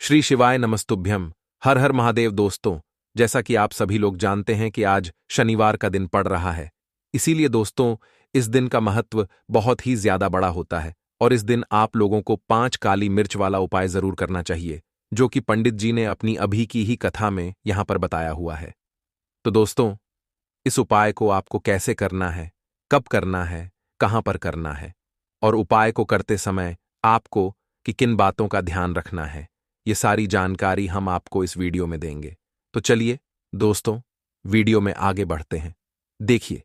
श्री शिवाय नमस्तुभ्यम। हर हर महादेव। दोस्तों, जैसा कि आप सभी लोग जानते हैं कि आज शनिवार का दिन पड़ रहा है, इसीलिए दोस्तों इस दिन का महत्व बहुत ही ज्यादा बड़ा होता है और इस दिन आप लोगों को 5 काली मिर्च वाला उपाय जरूर करना चाहिए, जो कि पंडित जी ने अपनी अभी की ही कथा में यहां पर बताया हुआ है। तो दोस्तों, इस उपाय को आपको कैसे करना है, कब करना है, कहां पर करना है और उपाय को करते समय आपको कि किन बातों का ध्यान रखना है, ये सारी जानकारी हम आपको इस वीडियो में देंगे। तो चलिए दोस्तों, वीडियो में आगे बढ़ते हैं। देखिए,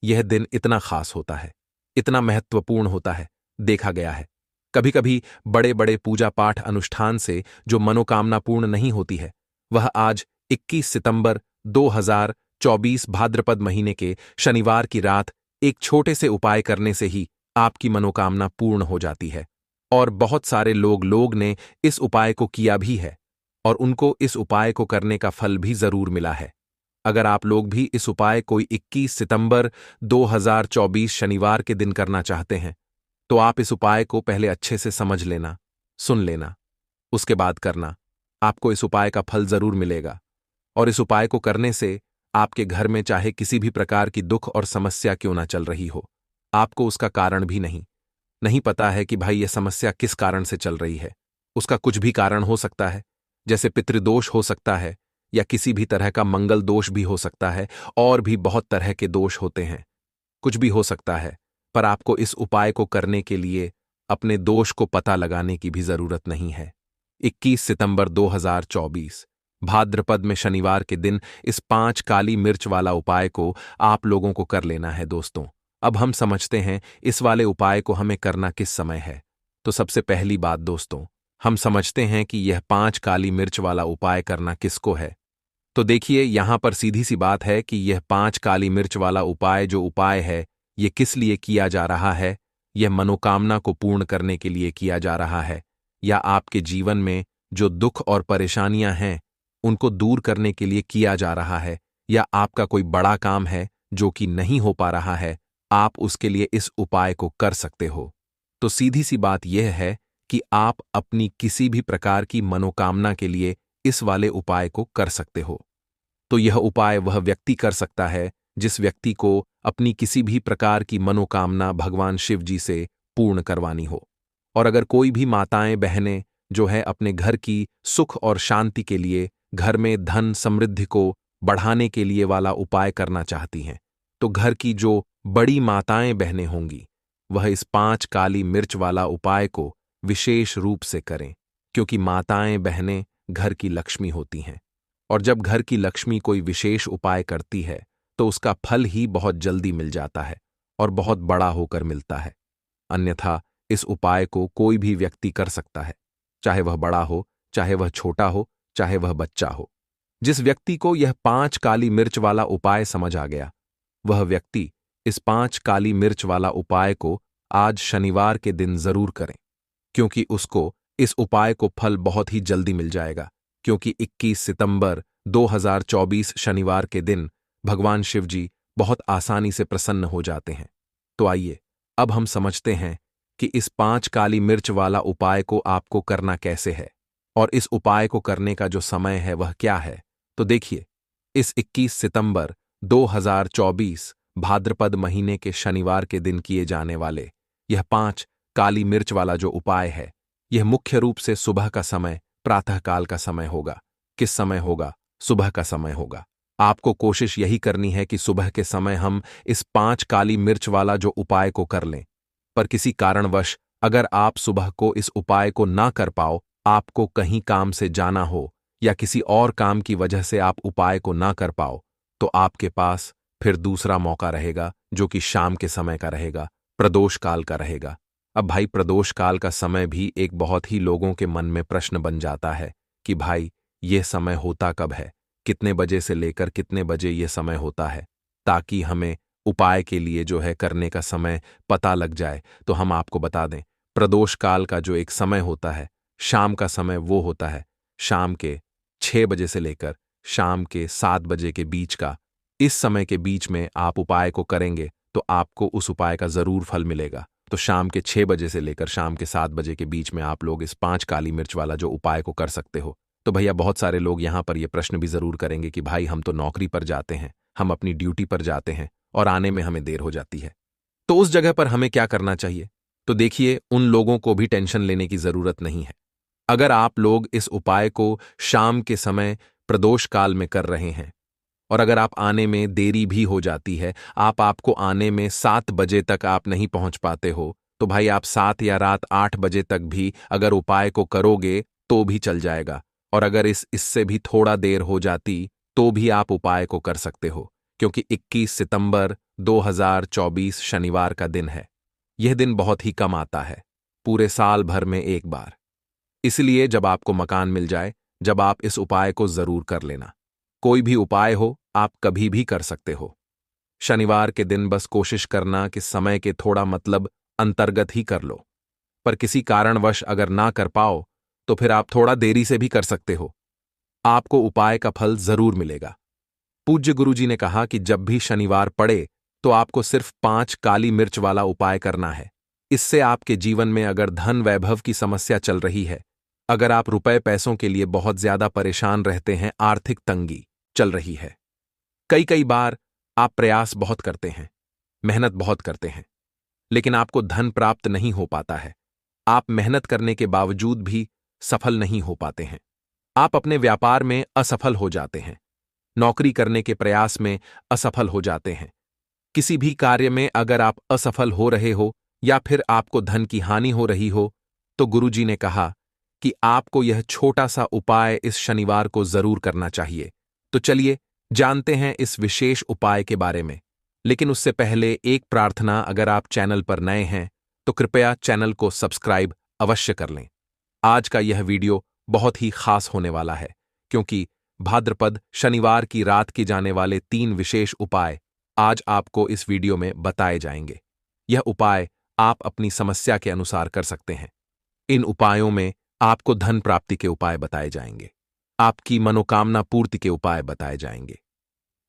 यह दिन इतना खास होता है, इतना महत्वपूर्ण होता है। देखा गया है कभी कभी बड़े बड़े पूजा पाठ अनुष्ठान से जो मनोकामना पूर्ण नहीं होती है, वह आज 21 सितंबर 2024 भाद्रपद महीने के शनिवार की रात एक छोटे से उपाय करने से ही आपकी मनोकामना पूर्ण हो जाती है। और बहुत सारे लोग ने इस उपाय को किया भी है और उनको इस उपाय को करने का फल भी जरूर मिला है। अगर आप लोग भी इस उपाय को 21 सितंबर 2024 शनिवार के दिन करना चाहते हैं, तो आप इस उपाय को पहले अच्छे से समझ लेना, सुन लेना, उसके बाद करना। आपको इस उपाय का फल जरूर मिलेगा और इस उपाय को करने से आपके घर में चाहे किसी भी प्रकार की दुख और समस्या क्यों ना चल रही हो, आपको उसका कारण भी नहीं पता है कि भाई यह समस्या किस कारण से चल रही है। उसका कुछ भी कारण हो सकता है, जैसे पितृदोष हो सकता है या किसी भी तरह का मंगल दोष भी हो सकता है, और भी बहुत तरह के दोष होते हैं। कुछ भी हो सकता है, पर आपको इस उपाय को करने के लिए अपने दोष को पता लगाने की भी जरूरत नहीं है। 21 सितंबर 2024 भाद्रपद में शनिवार के दिन इस 5 काली मिर्च वाला उपाय को आप लोगों को कर लेना है। दोस्तों, अब हम समझते हैं इस वाले उपाय को हमें करना किस समय है। तो सबसे पहली बात दोस्तों, हम समझते हैं कि यह 5 काली मिर्च वाला उपाय करना किसको है। तो देखिए, यहां पर सीधी सी बात है कि यह 5 काली मिर्च वाला उपाय जो उपाय है, यह किस लिए किया जा रहा है। यह मनोकामना को पूर्ण करने के लिए किया जा रहा है, या आपके जीवन में जो दुख और परेशानियां हैं उनको दूर करने के लिए किया जा रहा है, या आपका कोई बड़ा काम है जो कि नहीं हो पा रहा है, आप उसके लिए इस उपाय को कर सकते हो। तो सीधी सी बात यह है कि आप अपनी किसी भी प्रकार की मनोकामना के लिए इस वाले उपाय को कर सकते हो। तो यह उपाय वह व्यक्ति कर सकता है जिस व्यक्ति को अपनी किसी भी प्रकार की मनोकामना भगवान शिव जी से पूर्ण करवानी हो। और अगर कोई भी माताएं बहनें जो है अपने घर की सुख और शांति के लिए, घर में धन समृद्धि को बढ़ाने के लिए वाला उपाय करना चाहती हैं, तो घर की जो बड़ी माताएं बहनें होंगी वह इस 5 काली मिर्च वाला उपाय को विशेष रूप से करें, क्योंकि माताएं बहनें घर की लक्ष्मी होती हैं। और जब घर की लक्ष्मी कोई विशेष उपाय करती है तो उसका फल ही बहुत जल्दी मिल जाता है और बहुत बड़ा होकर मिलता है। अन्यथा इस उपाय को कोई भी व्यक्ति कर सकता है, चाहे वह बड़ा हो, चाहे वह छोटा हो, चाहे वह बच्चा हो। जिस व्यक्ति को यह 5 काली मिर्च वाला उपाय समझ आ गया, वह व्यक्ति इस 5 काली मिर्च वाला उपाय को आज शनिवार के दिन जरूर करें, क्योंकि उसको इस उपाय को फल बहुत ही जल्दी मिल जाएगा। क्योंकि 21 सितंबर 2024 शनिवार के दिन भगवान शिव जी बहुत आसानी से प्रसन्न हो जाते हैं। तो आइए अब हम समझते हैं कि इस 5 काली मिर्च वाला उपाय को आपको करना कैसे है और इस उपाय को करने का जो समय है वह क्या है। तो देखिए, इस 21 सितंबर 2024 भाद्रपद महीने के शनिवार के दिन किए जाने वाले यह 5 काली मिर्च वाला जो उपाय है, यह मुख्य रूप से सुबह का समय, प्रातःकाल का समय होगा। किस समय होगा? सुबह का समय होगा। आपको कोशिश यही करनी है कि सुबह के समय हम इस 5 काली मिर्च वाला जो उपाय को कर लें। पर किसी कारणवश अगर आप सुबह को इस उपाय को ना कर पाओ, आपको कहीं काम से जाना हो या किसी और काम की वजह से आप उपाय को ना कर पाओ, तो आपके पास फिर दूसरा मौका रहेगा, जो कि शाम के समय का रहेगा, प्रदोष काल का रहेगा। अब भाई, प्रदोष काल का समय भी एक बहुत ही लोगों के मन में प्रश्न बन जाता है कि भाई यह समय होता कब है, कितने बजे से लेकर कितने बजे यह समय होता है, ताकि हमें उपाय के लिए जो है करने का समय पता लग जाए। तो हम आपको बता दें, प्रदोष काल का जो एक समय होता है, शाम का समय, वो होता है शाम के 6 बजे से लेकर शाम के 7 बजे के बीच का। इस समय के बीच में आप उपाय को करेंगे तो आपको उस उपाय का जरूर फल मिलेगा। तो शाम के 6 बजे से लेकर शाम के 7 बजे के बीच में आप लोग इस 5 काली मिर्च वाला जो उपाय को कर सकते हो। तो भैया बहुत सारे लोग यहाँ पर ये प्रश्न भी जरूर करेंगे कि भाई हम तो नौकरी पर जाते हैं, हम अपनी ड्यूटी पर जाते हैं और आने में हमें देर हो जाती है, तो उस जगह पर हमें क्या करना चाहिए? तो देखिए, उन लोगों को भी टेंशन लेने की जरूरत नहीं है। अगर आप लोग इस उपाय को शाम के समय प्रदोष काल में कर रहे हैं और अगर आप आने में देरी भी हो जाती है, आपको आने में 7 बजे तक आप नहीं पहुंच पाते हो, तो भाई आप 7 या रात 8 बजे तक भी अगर उपाय को करोगे तो भी चल जाएगा। और अगर इससे भी थोड़ा देर हो जाती तो भी आप उपाय को कर सकते हो, क्योंकि 21 सितंबर 2024 शनिवार का दिन है। यह दिन बहुत ही कम आता है, पूरे साल भर में एक बार। इसलिए जब आपको मकान मिल जाए, जब आप इस उपाय को जरूर कर लेना। कोई भी उपाय हो, आप कभी भी कर सकते हो। शनिवार के दिन बस कोशिश करना कि समय के थोड़ा मतलब अंतर्गत ही कर लो। पर किसी कारणवश अगर ना कर पाओ तो फिर आप थोड़ा देरी से भी कर सकते हो। आपको उपाय का फल जरूर मिलेगा। पूज्य गुरुजी ने कहा कि जब भी शनिवार पड़े तो आपको सिर्फ 5 काली मिर्च वाला उपाय करना है। इससे आपके जीवन में अगर धन वैभव की समस्या चल रही है, अगर आप रुपए पैसों के लिए बहुत ज्यादा परेशान रहते हैं, आर्थिक तंगी चल रही है, कई कई बार आप प्रयास बहुत करते हैं, मेहनत बहुत करते हैं, लेकिन आपको धन प्राप्त नहीं हो पाता है, आप मेहनत करने के बावजूद भी सफल नहीं हो पाते हैं, आप अपने व्यापार में असफल हो जाते हैं, नौकरी करने के प्रयास में असफल हो जाते हैं, किसी भी कार्य में अगर आप असफल हो रहे हो या फिर आपको धन की हानि हो रही हो, तो गुरुजी ने कहा कि आपको यह छोटा सा उपाय इस शनिवार को जरूर करना चाहिए। तो चलिए जानते हैं इस विशेष उपाय के बारे में। लेकिन उससे पहले एक प्रार्थना, अगर आप चैनल पर नए हैं तो कृपया चैनल को सब्सक्राइब अवश्य कर लें। आज का यह वीडियो बहुत ही खास होने वाला है, क्योंकि भाद्रपद शनिवार की रात की जाने वाले 3 विशेष उपाय आज आपको इस वीडियो में बताए जाएंगे। यह उपाय आप अपनी समस्या के अनुसार कर सकते हैं। इन उपायों में आपको धन प्राप्ति के उपाय बताए जाएंगे, आपकी मनोकामना पूर्ति के उपाय बताए जाएंगे।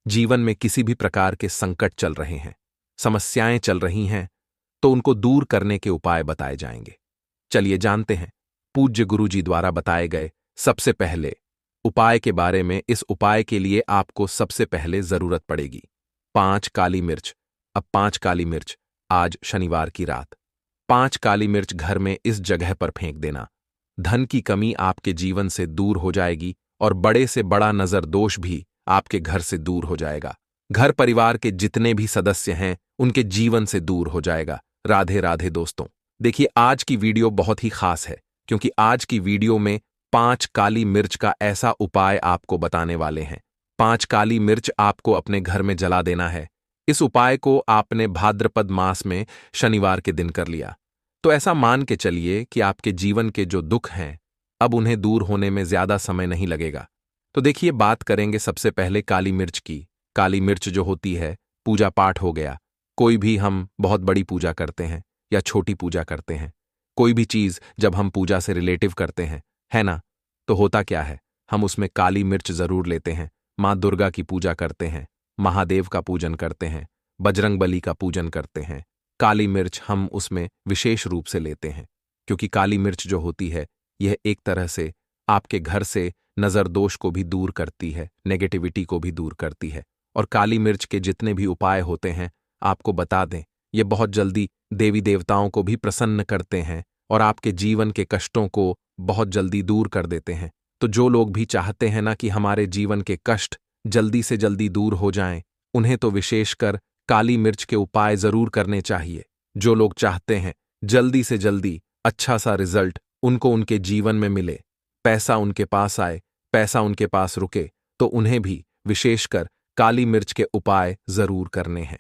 जीवन में किसी भी प्रकार के संकट चल रहे हैं, समस्याएं चल रही हैं, तो उनको दूर करने के उपाय बताए जाएंगे। चलिए जानते हैं पूज्य गुरुजी द्वारा बताए गए सबसे पहले उपाय के बारे में। इस उपाय के लिए आपको सबसे पहले जरूरत पड़ेगी 5 काली मिर्च। अब 5 काली मिर्च आज शनिवार की रात 5 काली मिर्च घर में इस जगह पर फेंक देना। धन की कमी आपके जीवन से दूर हो जाएगी और बड़े से बड़ा नजर दोष भी आपके घर से दूर हो जाएगा। घर परिवार के जितने भी सदस्य हैं उनके जीवन से दूर हो जाएगा। राधे राधे दोस्तों। देखिए, आज की वीडियो बहुत ही खास है, क्योंकि आज की वीडियो में 5 काली मिर्च का ऐसा उपाय आपको बताने वाले हैं। 5 काली मिर्च आपको अपने घर में जला देना है। इस उपाय को आपने भाद्रपद मास में शनिवार के दिन कर लिया, तो ऐसा मान के चलिए कि आपके जीवन के जो दुख हैं अब उन्हें दूर होने में ज्यादा समय नहीं लगेगा। तो देखिए, बात करेंगे सबसे पहले काली मिर्च की। काली मिर्च जो होती है, पूजा पाठ हो गया, कोई भी हम बहुत बड़ी पूजा करते हैं या छोटी पूजा करते हैं, कोई भी चीज जब हम पूजा से रिलेटिव करते हैं, है ना, तो होता क्या है, हम उसमें काली मिर्च जरूर लेते हैं। माँ दुर्गा की पूजा करते हैं, महादेव का पूजन करते हैं, बजरंगबली का पूजन करते हैं। काली मिर्च हम उसमें विशेष रूप से लेते हैं, क्योंकि काली मिर्च जो होती है यह एक तरह से आपके घर से नजर दोष को भी दूर करती है, नेगेटिविटी को भी दूर करती है। और काली मिर्च के जितने भी उपाय होते हैं, आपको बता दें, ये बहुत जल्दी देवी देवताओं को भी प्रसन्न करते हैं और आपके जीवन के कष्टों को बहुत जल्दी दूर कर देते हैं। तो जो लोग भी चाहते हैं ना कि हमारे जीवन के कष्ट जल्दी से जल्दी दूर हो जाएं, उन्हें तो विशेषकर काली मिर्च के उपाय जरूर करने चाहिए। जो लोग चाहते हैं जल्दी से जल्दी अच्छा सा रिजल्ट उनको उनके जीवन में मिले, पैसा उनके पास आए, पैसा उनके पास रुके, तो उन्हें भी विशेषकर काली मिर्च के उपाय जरूर करने हैं।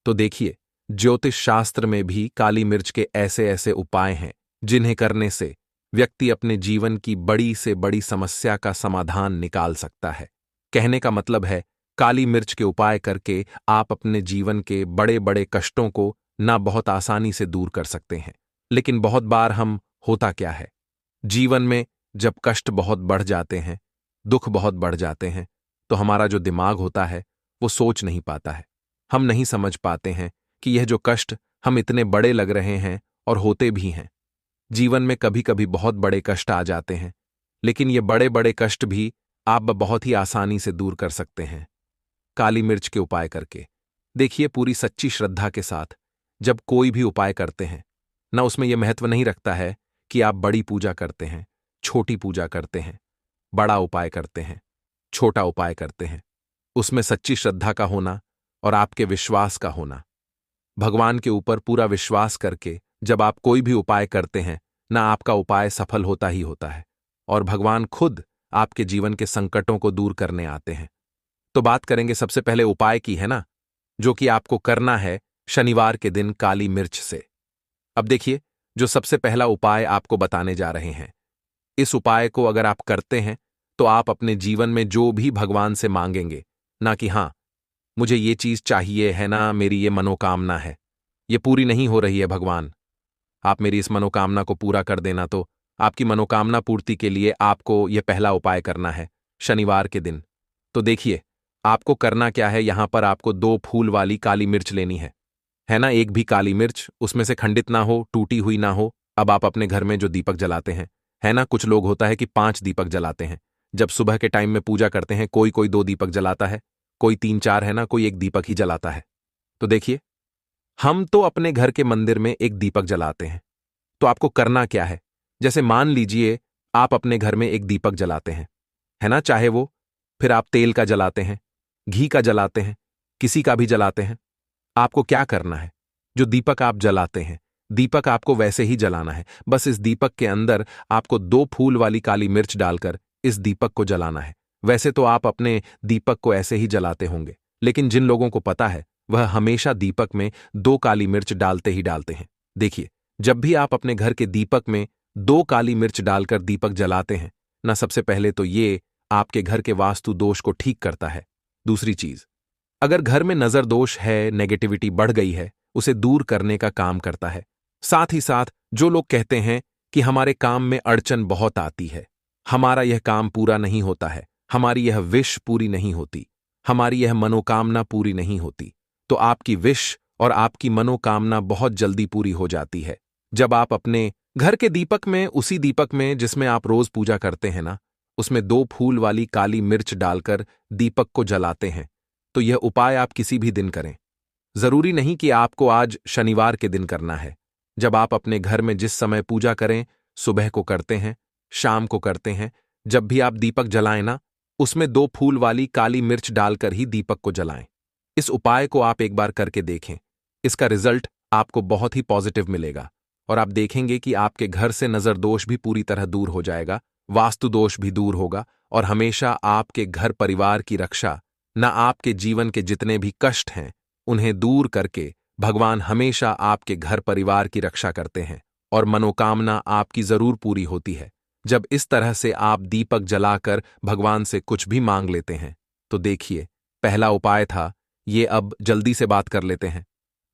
तो देखिए, ज्योतिष शास्त्र में भी काली मिर्च के ऐसे ऐसे उपाय हैं जिन्हें करने से व्यक्ति अपने जीवन की बड़ी से बड़ी समस्या का समाधान निकाल सकता है। कहने का मतलब है, काली मिर्च के उपाय करके आप अपने जीवन के बड़े बड़े कष्टों को ना बहुत आसानी से दूर कर सकते हैं। लेकिन बहुत बार हम होता क्या है, जीवन में जब कष्ट बहुत बढ़ जाते हैं, दुख बहुत बढ़ जाते हैं, तो हमारा जो दिमाग होता है वो सोच नहीं पाता है। हम नहीं समझ पाते हैं कि यह जो कष्ट हम इतने बड़े लग रहे हैं और होते भी हैं। जीवन में कभी कभी बहुत बड़े कष्ट आ जाते हैं, लेकिन ये बड़े बड़े कष्ट भी आप बहुत ही आसानी से दूर कर सकते हैं काली मिर्च के उपाय करके। देखिए, पूरी सच्ची श्रद्धा के साथ जब कोई भी उपाय करते हैं ना, उसमें यह महत्व नहीं रखता है कि आप बड़ी पूजा करते हैं, छोटी पूजा करते हैं, बड़ा उपाय करते हैं, छोटा उपाय करते हैं। उसमें सच्ची श्रद्धा का होना और आपके विश्वास का होना, भगवान के ऊपर पूरा विश्वास करके जब आप कोई भी उपाय करते हैं ना, आपका उपाय सफल होता ही होता है और भगवान खुद आपके जीवन के संकटों को दूर करने आते हैं। तो बात करेंगे सबसे पहले उपाय की, है ना, जो कि आपको करना है शनिवार के दिन काली मिर्च से। अब देखिए, जो सबसे पहला उपाय आपको बताने जा रहे हैं, इस उपाय को अगर आप करते हैं तो आप अपने जीवन में जो भी भगवान से मांगेंगे, ना कि हां मुझे ये चीज चाहिए है ना, मेरी ये मनोकामना है, ये पूरी नहीं हो रही है भगवान, आप मेरी इस मनोकामना को पूरा कर देना। तो आपकी मनोकामना पूर्ति के लिए आपको यह पहला उपाय करना है शनिवार के दिन। तो देखिए, आपको करना क्या है, यहां पर आपको 2 फूल वाली काली मिर्च लेनी है ना। एक भी काली मिर्च उसमें से खंडित ना हो, टूटी हुई ना हो। अब आप अपने घर में जो दीपक जलाते हैं, है ना, कुछ लोग होता है कि 5 दीपक जलाते हैं। जब सुबह के टाइम में पूजा करते हैं, कोई कोई 2 दीपक जलाता है, कोई 3-4, है ना, कोई 1 दीपक ही जलाता है। तो देखिए, हम तो अपने घर के मंदिर में 1 दीपक जलाते हैं। तो आपको करना क्या है, जैसे मान लीजिए आप अपने घर में 1 दीपक जलाते हैं, है ना, चाहे वो फिर आप तेल का जलाते हैं, घी का जलाते हैं, किसी का भी जलाते हैं। आपको क्या करना है, जो दीपक आप जलाते हैं, दीपक आपको वैसे ही जलाना है। बस इस दीपक के अंदर आपको 2 फूल वाली काली मिर्च डालकर इस दीपक को जलाना है। वैसे तो आप अपने दीपक को ऐसे ही जलाते होंगे, लेकिन जिन लोगों को पता है वह हमेशा दीपक में 2 काली मिर्च डालते ही डालते हैं। देखिए, जब भी आप अपने घर के दीपक में 2 काली मिर्च डालकर दीपक जलाते हैं ना, सबसे पहले तो ये आपके घर के वास्तु दोष को ठीक करता है। दूसरी चीज, अगर घर में नजर दोष है, नेगेटिविटी बढ़ गई है, उसे दूर करने का काम करता है। साथ ही साथ जो लोग कहते हैं कि हमारे काम में अड़चन बहुत आती है, हमारा यह काम पूरा नहीं होता है, हमारी यह विश पूरी नहीं होती, हमारी यह मनोकामना पूरी नहीं होती, तो आपकी विश और आपकी मनोकामना बहुत जल्दी पूरी हो जाती है जब आप अपने घर के दीपक में, उसी दीपक में जिसमें आप रोज पूजा करते हैं ना, उसमें 2 फूल वाली काली मिर्च डालकर दीपक को जलाते हैं। तो यह उपाय आप किसी भी दिन करें, जरूरी नहीं कि आपको आज शनिवार के दिन करना है। जब आप अपने घर में जिस समय पूजा करें, सुबह को करते हैं, शाम को करते हैं, जब भी आप दीपक जलाएं ना, उसमें 2 फूल वाली काली मिर्च डालकर ही दीपक को जलाएं। इस उपाय को आप एक बार करके देखें, इसका रिजल्ट आपको बहुत ही पॉजिटिव मिलेगा और आप देखेंगे कि आपके घर से नजर दोष भी पूरी तरह दूर हो जाएगा, वास्तु दोष भी दूर होगा और हमेशा आपके घर परिवार की रक्षा, न आपके जीवन के जितने भी कष्ट हैं उन्हें दूर करके भगवान हमेशा आपके घर परिवार की रक्षा करते हैं और मनोकामना आपकी जरूर पूरी होती है जब इस तरह से आप दीपक जलाकर भगवान से कुछ भी मांग लेते हैं। तो देखिए, पहला उपाय था ये, अब जल्दी से बात कर लेते हैं।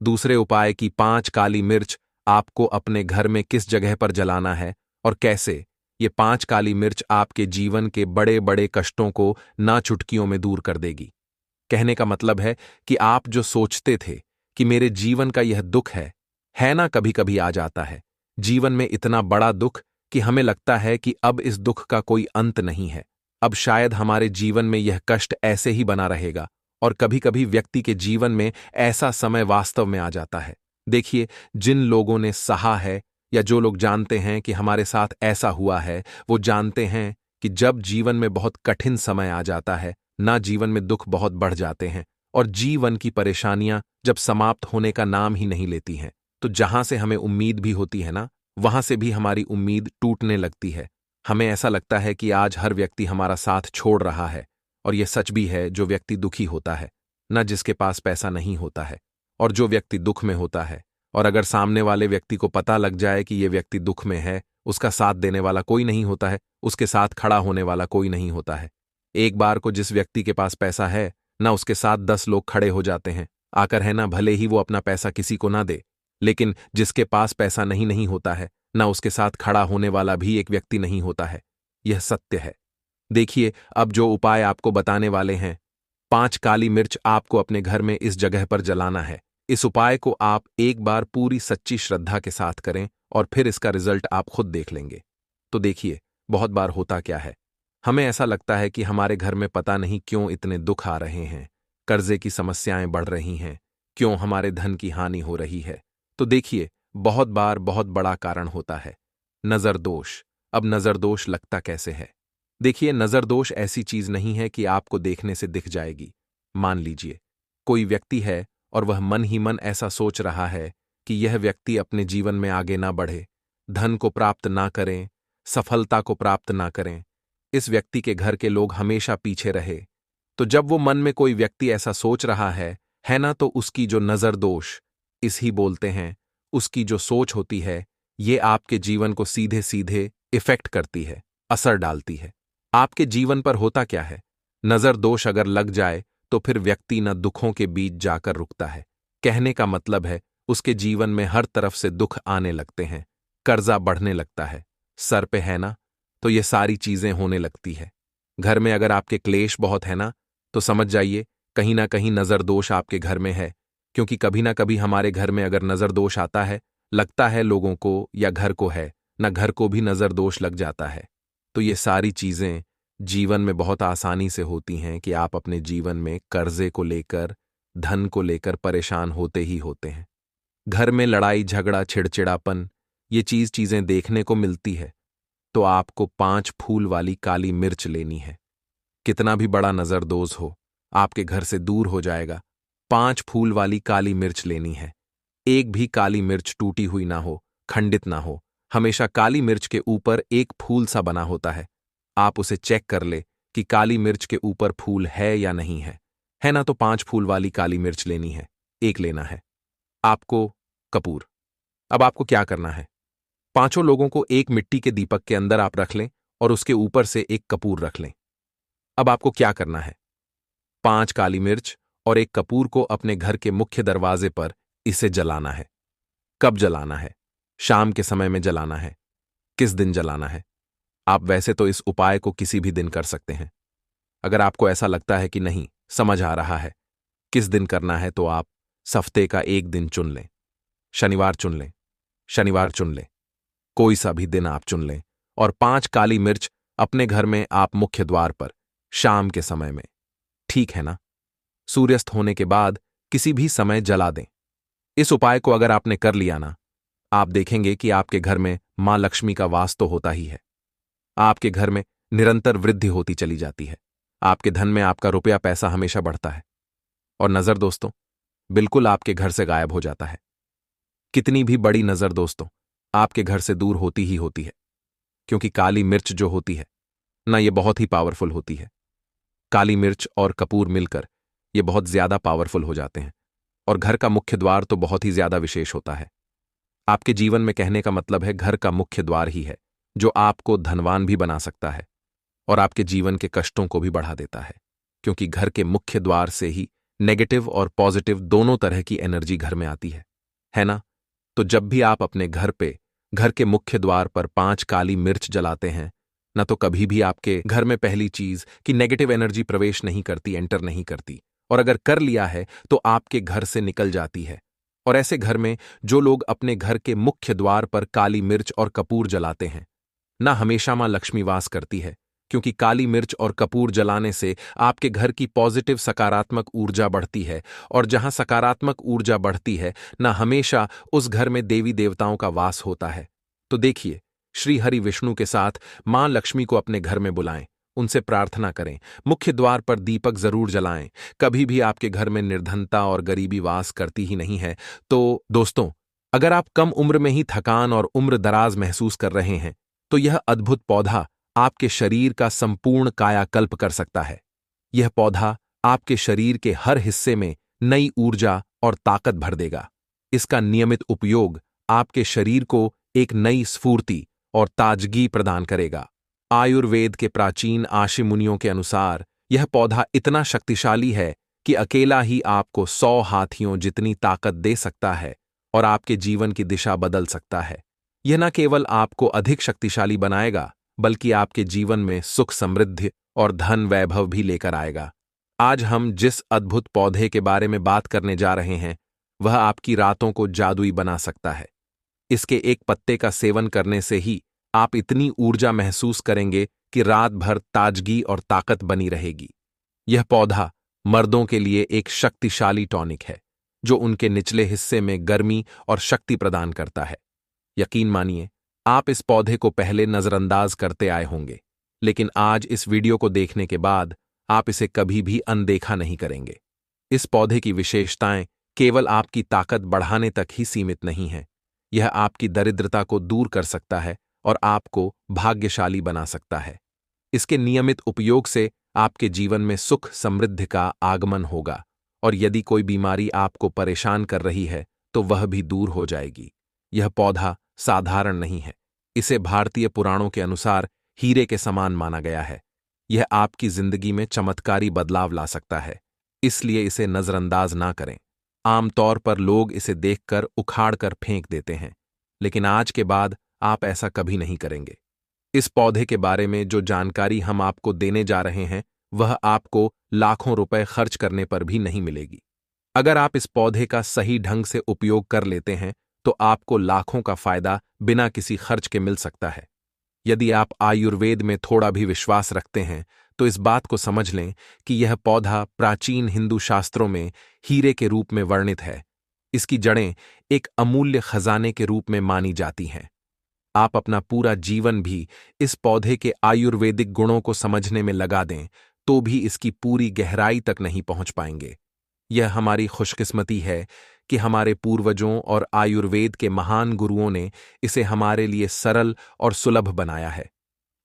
दूसरे उपाय की 5 काली मिर्च आपको अपने घर में किस जगह पर जलाना है और कैसे। ये 5 काली मिर्च आपके जीवन के बड़े बड़े कष्टों को ना चुटकियों में दूर कर देगी। कहने का मतलब है कि आप जो सोचते थे कि मेरे जीवन का यह दुख है ना, कभी कभी आ जाता है जीवन में इतना बड़ा दुख कि हमें लगता है कि अब इस दुख का कोई अंत नहीं है, अब शायद हमारे जीवन में यह कष्ट ऐसे ही बना रहेगा। और कभी कभी व्यक्ति के जीवन में ऐसा समय वास्तव में आ जाता है। देखिए, जिन लोगों ने सहा है या जो लोग जानते हैं कि हमारे साथ ऐसा हुआ है, वो जानते हैं कि जब जीवन में बहुत कठिन समय आ जाता है ना, जीवन में दुख बहुत बढ़ जाते हैं और जीवन की परेशानियां जब समाप्त होने का नाम ही नहीं लेती हैं, तो जहां से हमें उम्मीद भी होती है ना, वहां से भी हमारी उम्मीद टूटने लगती है। हमें ऐसा लगता है कि आज हर व्यक्ति हमारा साथ छोड़ रहा है और यह सच भी है। जो व्यक्ति दुखी होता है ना, जिसके पास पैसा नहीं होता है, और जो व्यक्ति दुख में होता है और अगर सामने वाले व्यक्ति को पता लग जाए कि यह व्यक्ति दुख में है, उसका साथ देने वाला कोई नहीं होता है, उसके साथ खड़ा होने वाला कोई नहीं होता है। एक बार को जिस व्यक्ति के पास पैसा है ना, उसके साथ 10 लोग खड़े हो जाते हैं आकर, है ना, भले ही वो अपना पैसा किसी को ना दे, लेकिन जिसके पास पैसा नहीं होता है ना, उसके साथ खड़ा होने वाला भी एक व्यक्ति नहीं होता है। यह सत्य है। देखिए, अब जो उपाय आपको बताने वाले हैं, 5 काली मिर्च आपको अपने घर में इस जगह पर जलाना है। इस उपाय को आप एक बार पूरी सच्ची श्रद्धा के साथ करें और फिर इसका रिजल्ट आप खुद देख लेंगे। तो देखिए, बहुत बार होता क्या है, हमें ऐसा लगता है कि हमारे घर में पता नहीं क्यों इतने दुख आ रहे हैं, कर्जे की समस्याएं बढ़ रही हैं, क्यों हमारे धन की हानि हो रही है। तो देखिए, बहुत बार बहुत बड़ा कारण होता है नजर दोष। अब नजर दोष लगता कैसे है? देखिए, नजर दोष ऐसी चीज नहीं है कि आपको देखने से दिख जाएगी। मान लीजिए, कोई व्यक्ति है और वह मन ही मन ऐसा सोच रहा है कि यह व्यक्ति अपने जीवन में आगे ना बढ़े, धन को प्राप्त ना करें, सफलता को प्राप्त ना करें, इस व्यक्ति के घर के लोग हमेशा पीछे रहे। तो जब वो मन में कोई व्यक्ति ऐसा सोच रहा है ना, तो उसकी जो नजर दोष इस ही बोलते हैं, उसकी जो सोच होती है, ये आपके जीवन को सीधे सीधे इफेक्ट करती है, असर डालती है। आपके जीवन पर होता क्या है, नजर दोष अगर लग जाए तो फिर व्यक्ति न दुखों के बीच जाकर रुकता है। कहने का मतलब है, उसके जीवन में हर तरफ से दुख आने लगते हैं, कर्जा बढ़ने लगता है, सर पे है ना, तो ये सारी चीजें होने लगती है। घर में अगर आपके क्लेश बहुत है ना, तो समझ जाइए कहीं ना कहीं नजर दोष आपके घर में है। क्योंकि कभी ना कभी हमारे घर में अगर नजर दोष आता है, लगता है लोगों को या घर को है ना, घर को भी नजर दोष लग जाता है। तो ये सारी चीजें जीवन में बहुत आसानी से होती हैं कि आप अपने जीवन में कर्जे को लेकर, धन को लेकर परेशान होते ही होते हैं। घर में लड़ाई झगड़ा चिड़चिड़ापन, ये चीजें देखने को मिलती है। तो आपको 5 फूल वाली काली मिर्च लेनी है। कितना भी बड़ा नजरदोज हो, आपके घर से दूर हो जाएगा। 5 फूल वाली काली मिर्च लेनी है। एक भी काली मिर्च टूटी हुई ना हो, खंडित ना हो। हमेशा काली मिर्च के ऊपर एक फूल सा बना होता है। आप उसे चेक कर ले कि काली मिर्च के ऊपर फूल है या नहीं है ना, तो 5 फूल वाली काली मिर्च लेनी है। एक लेना है आपको कपूर। अब आपको क्या करना है, 5 लोगों को एक मिट्टी के दीपक के अंदर आप रख लें और उसके ऊपर से एक कपूर रख लें। अब आपको क्या करना है, 5 काली मिर्च और एक कपूर को अपने घर के मुख्य दरवाजे पर इसे जलाना है। कब जलाना है? शाम के समय में जलाना है। किस दिन जलाना है? आप वैसे तो इस उपाय को किसी भी दिन कर सकते हैं। अगर आपको ऐसा लगता है कि नहीं समझ आ रहा है किस दिन करना है, तो आप हफ्ते का एक दिन चुन लें। शनिवार चुन लें, शनिवार चुन लें, कोई सा भी दिन आप चुन लें और 5 काली मिर्च अपने घर में आप मुख्य द्वार पर शाम के समय में, ठीक है ना, सूर्यास्त होने के बाद किसी भी समय जला दें। इस उपाय को अगर आपने कर लिया ना, आप देखेंगे कि आपके घर में मां लक्ष्मी का वास तो होता ही है। आपके घर में निरंतर वृद्धि होती चली जाती है। आपके धन में आपका रुपया पैसा हमेशा बढ़ता है। और नजर दोस्तों बिल्कुल आपके घर से गायब हो जाता है। कितनी भी बड़ी नजर दोस्तों आपके घर से दूर होती ही होती है। क्योंकि काली मिर्च जो होती है ना, ये बहुत ही पावरफुल होती है। काली मिर्च और कपूर मिलकर ये बहुत ज्यादा पावरफुल हो जाते हैं। और घर का मुख्य द्वार तो बहुत ही ज्यादा विशेष होता है। आपके जीवन में कहने का मतलब है घर का मुख्य द्वार ही है जो आपको धनवान भी बना सकता है और आपके जीवन के कष्टों को भी बढ़ा देता है। क्योंकि घर के मुख्य द्वार से ही नेगेटिव और पॉजिटिव दोनों तरह की एनर्जी घर में आती है ना। तो जब भी आप अपने घर पे घर के मुख्य द्वार पर 5 काली मिर्च जलाते हैं ना, तो कभी भी आपके घर में पहली चीज कि नेगेटिव एनर्जी प्रवेश नहीं करती, एंटर नहीं करती। और अगर कर लिया है तो आपके घर से निकल जाती है। और ऐसे घर में जो लोग अपने घर के मुख्य द्वार पर काली मिर्च और कपूर जलाते हैं ना, हमेशा मां लक्ष्मी वास करती है। क्योंकि काली मिर्च और कपूर जलाने से आपके घर की पॉजिटिव सकारात्मक ऊर्जा बढ़ती है। और जहां सकारात्मक ऊर्जा बढ़ती है ना, हमेशा उस घर में देवी देवताओं का वास होता है। तो देखिए, श्री हरि विष्णु के साथ मां लक्ष्मी को अपने घर में बुलाएं, उनसे प्रार्थना करें, मुख्य द्वार पर दीपक जरूर जलाएं। कभी भी आपके घर में निर्धनता और गरीबी वास करती ही नहीं है। तो दोस्तों, अगर आप कम उम्र में ही थकान और उम्र दराज महसूस कर रहे हैं, तो यह अद्भुत पौधा आपके शरीर का संपूर्ण कायाकल्प कर सकता है। यह पौधा आपके शरीर के हर हिस्से में नई ऊर्जा और ताकत भर देगा। इसका नियमित उपयोग आपके शरीर को एक नई स्फूर्ति और ताजगी प्रदान करेगा। आयुर्वेद के प्राचीन आशि मुनियों के अनुसार यह पौधा इतना शक्तिशाली है कि अकेला ही आपको 100 हाथियों जितनी ताकत दे सकता है और आपके जीवन की दिशा बदल सकता है। यह न केवल आपको अधिक शक्तिशाली बनाएगा, बल्कि आपके जीवन में सुख समृद्धि और धन वैभव भी लेकर आएगा। आज हम जिस अद्भुत पौधे के बारे में बात करने जा रहे हैं, वह आपकी रातों को जादुई बना सकता है। इसके एक पत्ते का सेवन करने से ही आप इतनी ऊर्जा महसूस करेंगे कि रात भर ताजगी और ताकत बनी रहेगी। यह पौधा मर्दों के लिए एक शक्तिशाली टॉनिक है, जो उनके निचले हिस्से में गर्मी और शक्ति प्रदान करता है। यकीन मानिए, आप इस पौधे को पहले नजरअंदाज करते आए होंगे, लेकिन आज इस वीडियो को देखने के बाद आप इसे कभी भी अनदेखा नहीं करेंगे। इस पौधे की विशेषताएं केवल आपकी ताकत बढ़ाने तक ही सीमित नहीं हैं। यह आपकी दरिद्रता को दूर कर सकता है और आपको भाग्यशाली बना सकता है। इसके नियमित उपयोग से आपके जीवन में सुख समृद्धि का आगमन होगा, और यदि कोई बीमारी आपको परेशान कर रही है तो वह भी दूर हो जाएगी। यह पौधा साधारण नहीं है। इसे भारतीय पुराणों के अनुसार हीरे के समान माना गया है। यह आपकी जिंदगी में चमत्कारी बदलाव ला सकता है, इसलिए इसे नजरअंदाज ना करें। आमतौर पर लोग इसे देखकर उखाड़ कर फेंक देते हैं, लेकिन आज के बाद आप ऐसा कभी नहीं करेंगे। इस पौधे के बारे में जो जानकारी हम आपको देने जा रहे हैं, वह आपको लाखों रुपए खर्च करने पर भी नहीं मिलेगी। अगर आप इस पौधे का सही ढंग से उपयोग कर लेते हैं तो आपको लाखों का फायदा बिना किसी खर्च के मिल सकता है। यदि आप आयुर्वेद में थोड़ा भी विश्वास रखते हैं तो इस बात को समझ लें कि यह पौधा प्राचीन हिंदू शास्त्रों में हीरे के रूप में वर्णित है। इसकी जड़ें एक अमूल्य खजाने के रूप में मानी जाती हैं। आप अपना पूरा जीवन भी इस पौधे के आयुर्वेदिक गुणों को समझने में लगा दें तो भी इसकी पूरी गहराई तक नहीं पहुंच पाएंगे। यह हमारी खुशकिस्मती है कि हमारे पूर्वजों और आयुर्वेद के महान गुरुओं ने इसे हमारे लिए सरल और सुलभ बनाया है।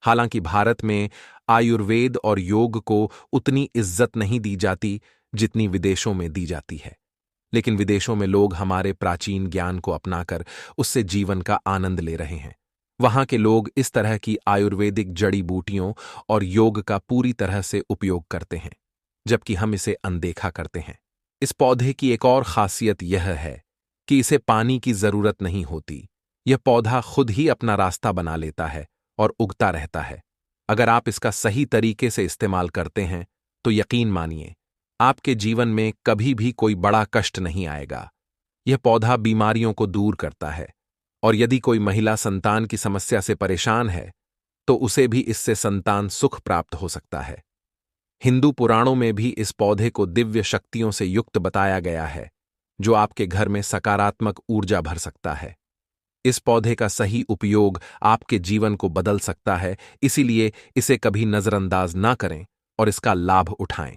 हालांकि भारत में आयुर्वेद और योग को उतनी इज्जत नहीं दी जाती जितनी विदेशों में दी जाती है, लेकिन विदेशों में लोग हमारे प्राचीन ज्ञान को अपनाकर उससे जीवन का आनंद ले रहे हैं। वहां के लोग इस तरह की आयुर्वेदिक जड़ी बूटियों और योग का पूरी तरह से उपयोग करते हैं, जबकि हम इसे अनदेखा करते हैं। इस पौधे की एक और खासियत यह है कि इसे पानी की जरूरत नहीं होती। यह पौधा खुद ही अपना रास्ता बना लेता है और उगता रहता है। अगर आप इसका सही तरीके से इस्तेमाल करते हैं तो यकीन मानिए, आपके जीवन में कभी भी कोई बड़ा कष्ट नहीं आएगा। यह पौधा बीमारियों को दूर करता है, और यदि कोई महिला संतान की समस्या से परेशान है तो उसे भी इससे संतान सुख प्राप्त हो सकता है। हिंदू पुराणों में भी इस पौधे को दिव्य शक्तियों से युक्त बताया गया है, जो आपके घर में सकारात्मक ऊर्जा भर सकता है। इस पौधे का सही उपयोग आपके जीवन को बदल सकता है, इसीलिए इसे कभी नजरअंदाज ना करें और इसका लाभ उठाएं।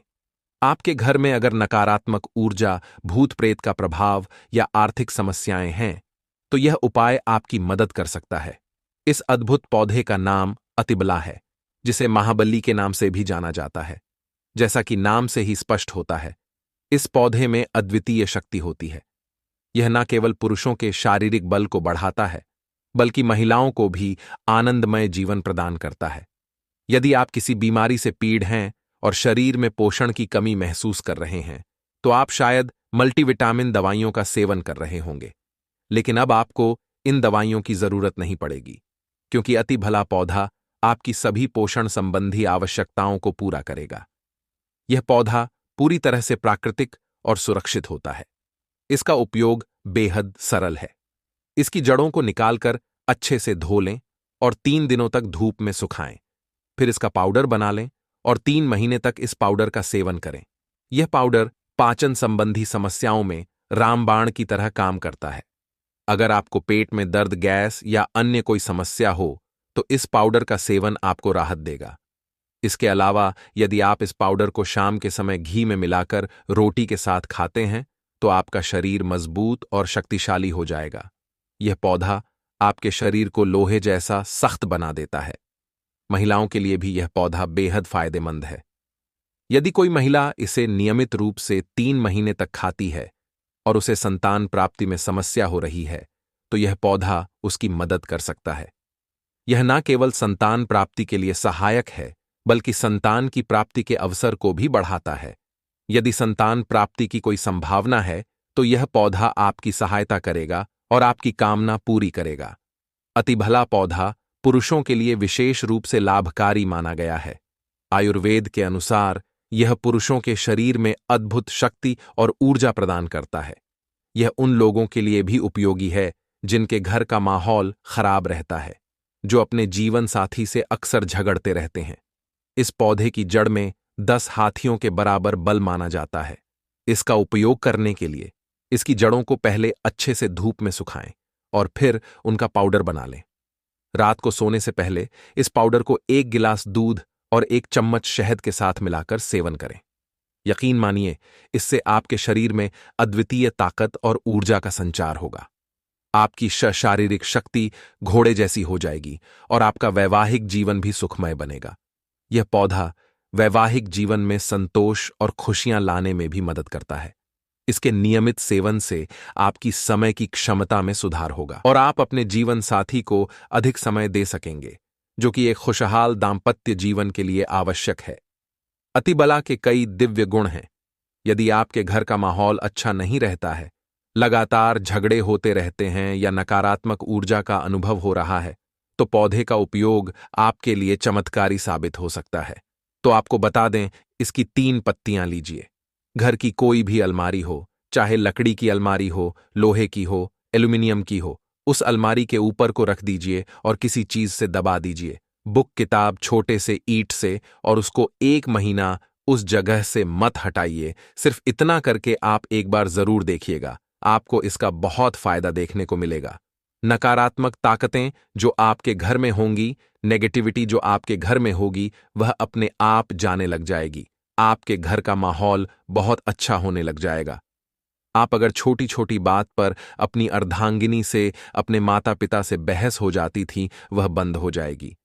आपके घर में अगर नकारात्मक ऊर्जा, भूत प्रेत का प्रभाव या आर्थिक समस्याएं हैं तो यह उपाय आपकी मदद कर सकता है। इस अद्भुत पौधे का नाम अतिबला है, जिसे महाबली के नाम से भी जाना जाता है। जैसा कि नाम से ही स्पष्ट होता है, इस पौधे में अद्वितीय शक्ति होती है। यह न केवल पुरुषों के शारीरिक बल को बढ़ाता है, बल्कि महिलाओं को भी आनंदमय जीवन प्रदान करता है। यदि आप किसी बीमारी से पीड़ हैं और शरीर में पोषण की कमी महसूस कर रहे हैं, तो आप शायद मल्टीविटामिन दवाइयों का सेवन कर रहे होंगे। लेकिन अब आपको इन दवाइयों की जरूरत नहीं पड़ेगी, क्योंकि अति भला पौधा आपकी सभी पोषण संबंधी आवश्यकताओं को पूरा करेगा। यह पौधा पूरी तरह से प्राकृतिक और सुरक्षित होता है। इसका उपयोग बेहद सरल है। इसकी जड़ों को निकालकर अच्छे से धो लें और 3 दिनों तक धूप में सुखाएं। फिर इसका पाउडर बना लें और 3 महीने तक इस पाउडर का सेवन करें। यह पाउडर पाचन संबंधी समस्याओं में रामबाण की तरह काम करता है। अगर आपको पेट में दर्द, गैस या अन्य कोई समस्या हो तो इस पाउडर का सेवन आपको राहत देगा। इसके अलावा यदि आप इस पाउडर को शाम के समय घी में मिलाकर रोटी के साथ खाते हैं तो आपका शरीर मजबूत और शक्तिशाली हो जाएगा। यह पौधा आपके शरीर को लोहे जैसा सख्त बना देता है। महिलाओं के लिए भी यह पौधा बेहद फायदेमंद है। यदि कोई महिला इसे नियमित रूप से 3 महीने तक खाती है और उसे संतान प्राप्ति में समस्या हो रही है तो यह पौधा उसकी मदद कर सकता है। यह न केवल संतान प्राप्ति के लिए सहायक है, बल्कि संतान की प्राप्ति के अवसर को भी बढ़ाता है। यदि संतान प्राप्ति की कोई संभावना है तो यह पौधा आपकी सहायता करेगा और आपकी कामना पूरी करेगा। अतिभला पौधा पुरुषों के लिए विशेष रूप से लाभकारी माना गया है। आयुर्वेद के अनुसार यह पुरुषों के शरीर में अद्भुत शक्ति और ऊर्जा प्रदान करता है। यह उन लोगों के लिए भी उपयोगी है जिनके घर का माहौल खराब रहता है, जो अपने जीवन साथी से अक्सर झगड़ते रहते हैं। इस पौधे की जड़ में 10 हाथियों के बराबर बल माना जाता है। इसका उपयोग करने के लिए इसकी जड़ों को पहले अच्छे से धूप में सुखाएं और फिर उनका पाउडर बना लें। रात को सोने से पहले इस पाउडर को 1 गिलास दूध और 1 चम्मच शहद के साथ मिलाकर सेवन करें। यकीन मानिए, इससे आपके शरीर में अद्वितीय ताकत और ऊर्जा का संचार होगा। आपकी शारीरिक शक्ति घोड़े जैसी हो जाएगी और आपका वैवाहिक जीवन भी सुखमय बनेगा। यह पौधा वैवाहिक जीवन में संतोष और खुशियां लाने में भी मदद करता है। इसके नियमित सेवन से आपकी समय की क्षमता में सुधार होगा और आप अपने जीवन साथी को अधिक समय दे सकेंगे, जो कि एक खुशहाल दाम्पत्य जीवन के लिए आवश्यक है। अतिबला के कई दिव्य गुण हैं। यदि आपके घर का माहौल अच्छा नहीं रहता है, लगातार झगड़े होते रहते हैं या नकारात्मक ऊर्जा का अनुभव हो रहा है, तो पौधे का उपयोग आपके लिए चमत्कारी साबित हो सकता है। तो आपको बता दें, इसकी 3 पत्तियां लीजिए। घर की कोई भी अलमारी हो, चाहे लकड़ी की अलमारी हो, लोहे की हो, एल्यूमिनियम की हो, उस अलमारी के ऊपर को रख दीजिए और किसी चीज से दबा दीजिए, बुक किताब छोटे से ईंट से, और उसको 1 महीना उस जगह से मत हटाइए। सिर्फ इतना करके आप एक बार जरूर देखिएगा, आपको इसका बहुत फायदा देखने को मिलेगा। नकारात्मक ताकतें जो आपके घर में होंगी, नेगेटिविटी जो आपके घर में होगी, वह अपने आप जाने लग जाएगी। आपके घर का माहौल बहुत अच्छा होने लग जाएगा। आप अगर छोटी छोटी बात पर अपनी अर्धांगिनी से, अपने माता पिता से बहस हो जाती थी, वह बंद हो जाएगी।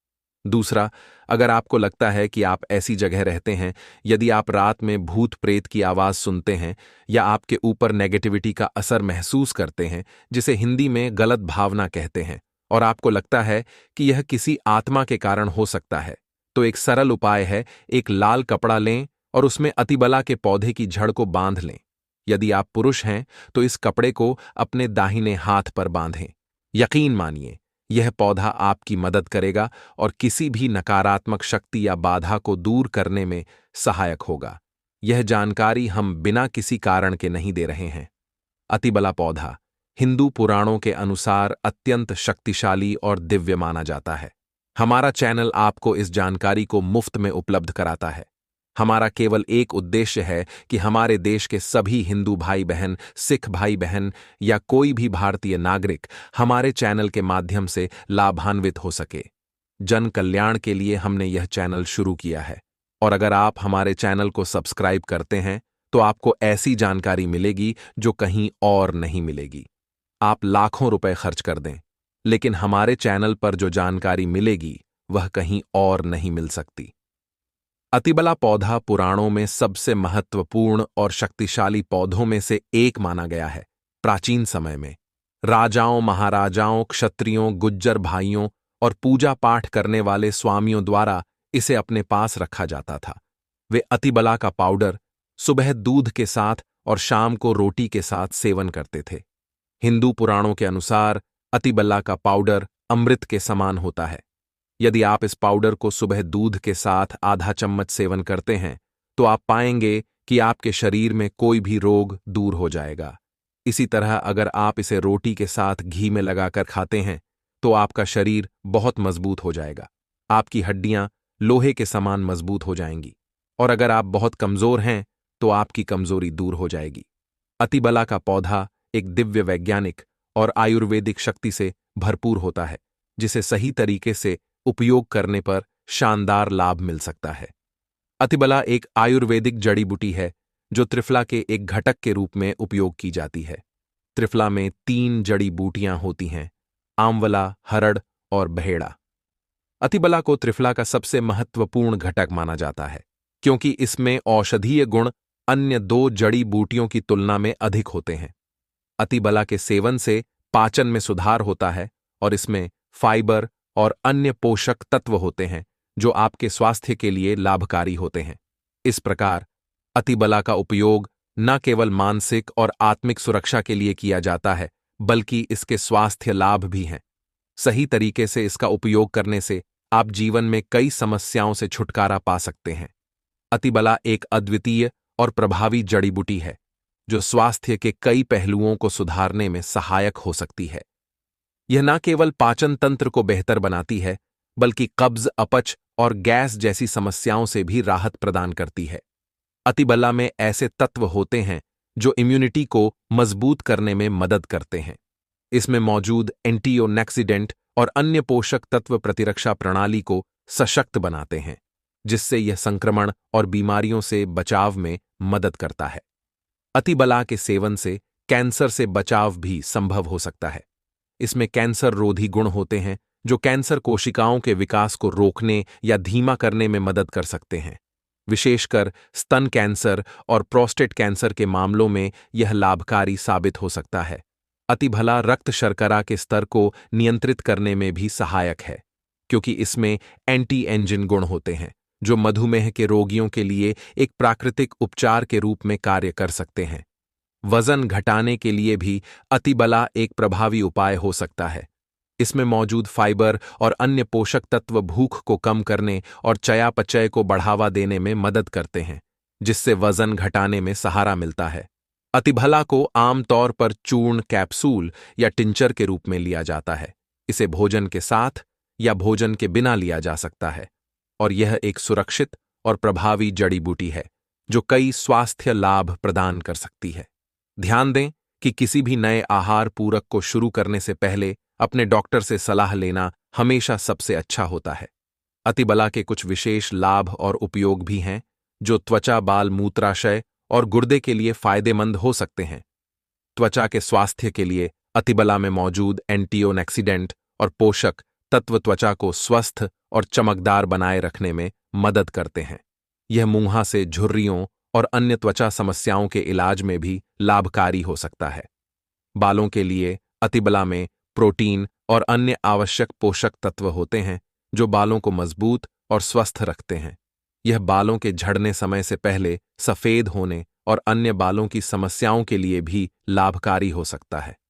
दूसरा, अगर आपको लगता है कि आप ऐसी जगह रहते हैं, यदि आप रात में भूत प्रेत की आवाज सुनते हैं या आपके ऊपर नेगेटिविटी का असर महसूस करते हैं, जिसे हिंदी में गलत भावना कहते हैं, और आपको लगता है कि यह किसी आत्मा के कारण हो सकता है, तो एक सरल उपाय है, एक लाल कपड़ा लें और उसमें अतिबला के पौधे की जड़ को बांध लें। यदि आप पुरुष हैं तो इस कपड़े को अपने दाहिने हाथ पर बांधें। यकीन मानिए, यह पौधा आपकी मदद करेगा और किसी भी नकारात्मक शक्ति या बाधा को दूर करने में सहायक होगा। यह जानकारी हम बिना किसी कारण के नहीं दे रहे हैं। अतिबला पौधा हिंदू पुराणों के अनुसार अत्यंत शक्तिशाली और दिव्य माना जाता है। हमारा चैनल आपको इस जानकारी को मुफ्त में उपलब्ध कराता है। हमारा केवल एक उद्देश्य है कि हमारे देश के सभी हिंदू भाई बहन, सिख भाई बहन या कोई भी भारतीय नागरिक हमारे चैनल के माध्यम से लाभान्वित हो सके। जन कल्याण के लिए हमने यह चैनल शुरू किया है, और अगर आप हमारे चैनल को सब्सक्राइब करते हैं तो आपको ऐसी जानकारी मिलेगी जो कहीं और नहीं मिलेगी। आप लाखों रुपए खर्च कर दें, लेकिन हमारे चैनल पर जो जानकारी मिलेगी वह कहीं और नहीं मिल सकती। अतिबला पौधा पुराणों में सबसे महत्वपूर्ण और शक्तिशाली पौधों में से एक माना गया है। प्राचीन समय में राजाओं, महाराजाओं, क्षत्रियों, गुज्जर भाइयों और पूजा पाठ करने वाले स्वामियों द्वारा इसे अपने पास रखा जाता था। वे अतिबला का पाउडर सुबह दूध के साथ और शाम को रोटी के साथ सेवन करते थे। हिंदू पुराणों के अनुसार अतिबला का पाउडर अमृत के समान होता है। यदि आप इस पाउडर को सुबह दूध के साथ आधा चम्मच सेवन करते हैं तो आप पाएंगे कि आपके शरीर में कोई भी रोग दूर हो जाएगा। इसी तरह अगर आप इसे रोटी के साथ घी में लगाकर खाते हैं तो आपका शरीर बहुत मजबूत हो जाएगा। आपकी हड्डियां लोहे के समान मजबूत हो जाएंगी, और अगर आप बहुत कमजोर हैं तो आपकी कमजोरी दूर हो जाएगी। अतिबला का पौधा एक दिव्य वैज्ञानिक और आयुर्वेदिक शक्ति से भरपूर होता है, जिसे सही तरीके से उपयोग करने पर शानदार लाभ मिल सकता है। अतिबला एक आयुर्वेदिक जड़ी बूटी है जो त्रिफला के एक घटक के रूप में उपयोग की जाती है। त्रिफला में 3 जड़ी बूटियां होती हैं, आंवला, हरड़ और बहेड़ा। अतिबला को त्रिफला का सबसे महत्वपूर्ण घटक माना जाता है, क्योंकि इसमें औषधीय गुण अन्य 2 जड़ी बूटियों की तुलना में अधिक होते हैं। अतिबला के सेवन से पाचन में सुधार होता है और इसमें फाइबर और अन्य पोषक तत्व होते हैं जो आपके स्वास्थ्य के लिए लाभकारी होते हैं। इस प्रकार अतिबला का उपयोग न केवल मानसिक और आत्मिक सुरक्षा के लिए किया जाता है, बल्कि इसके स्वास्थ्य लाभ भी हैं। सही तरीके से इसका उपयोग करने से आप जीवन में कई समस्याओं से छुटकारा पा सकते हैं। अतिबला एक अद्वितीय और प्रभावी जड़ी बूटी है जो स्वास्थ्य के कई पहलुओं को सुधारने में सहायक हो सकती है। यह न केवल पाचन तंत्र को बेहतर बनाती है, बल्कि कब्ज, अपच और गैस जैसी समस्याओं से भी राहत प्रदान करती है। अतिबला में ऐसे तत्व होते हैं जो इम्यूनिटी को मजबूत करने में मदद करते हैं। इसमें मौजूद एंटीऑक्सीडेंट और अन्य पोषक तत्व प्रतिरक्षा प्रणाली को सशक्त बनाते हैं, जिससे यह संक्रमण और बीमारियों से बचाव में मदद करता है। अतिबला के सेवन से कैंसर से बचाव भी संभव हो सकता है। इसमें कैंसर रोधी गुण होते हैं जो कैंसर कोशिकाओं के विकास को रोकने या धीमा करने में मदद कर सकते हैं। विशेषकर स्तन कैंसर और प्रोस्टेट कैंसर के मामलों में यह लाभकारी साबित हो सकता है। अतिबला रक्त शर्करा के स्तर को नियंत्रित करने में भी सहायक है, क्योंकि इसमें एंटी एंजिन गुण होते हैं जो मधुमेह के रोगियों के लिए एक प्राकृतिक उपचार के रूप में कार्य कर सकते हैं। वजन घटाने के लिए भी अतिबला एक प्रभावी उपाय हो सकता है। इसमें मौजूद फाइबर और अन्य पोषक तत्व भूख को कम करने और चयापचय को बढ़ावा देने में मदद करते हैं, जिससे वजन घटाने में सहारा मिलता है। अतिबला को आमतौर पर चूर्ण, कैप्सूल या टिंचर के रूप में लिया जाता है। इसे भोजन के साथ या भोजन के बिना लिया जा सकता है, और यह एक सुरक्षित और प्रभावी जड़ी बूटी है जो कई स्वास्थ्य लाभ प्रदान कर सकती है। ध्यान दें कि किसी भी नए आहार पूरक को शुरू करने से पहले अपने डॉक्टर से सलाह लेना हमेशा सबसे अच्छा होता है। अतिबला के कुछ विशेष लाभ और उपयोग भी हैं जो त्वचा, बाल, मूत्राशय और गुर्दे के लिए फायदेमंद हो सकते हैं। त्वचा के स्वास्थ्य के लिए अतिबला में मौजूद एंटीऑक्सीडेंट और पोषक तत्व त्वचा को स्वस्थ और चमकदार बनाए रखने में मदद करते हैं। यह मुंहा से झुर्रियों और अन्य त्वचा समस्याओं के इलाज में भी लाभकारी हो सकता है। बालों के लिए अतिबला में प्रोटीन और अन्य आवश्यक पोषक तत्व होते हैं जो बालों को मजबूत और स्वस्थ रखते हैं। यह बालों के झड़ने समय से पहले सफेद होने और अन्य बालों की समस्याओं के लिए भी लाभकारी हो सकता है।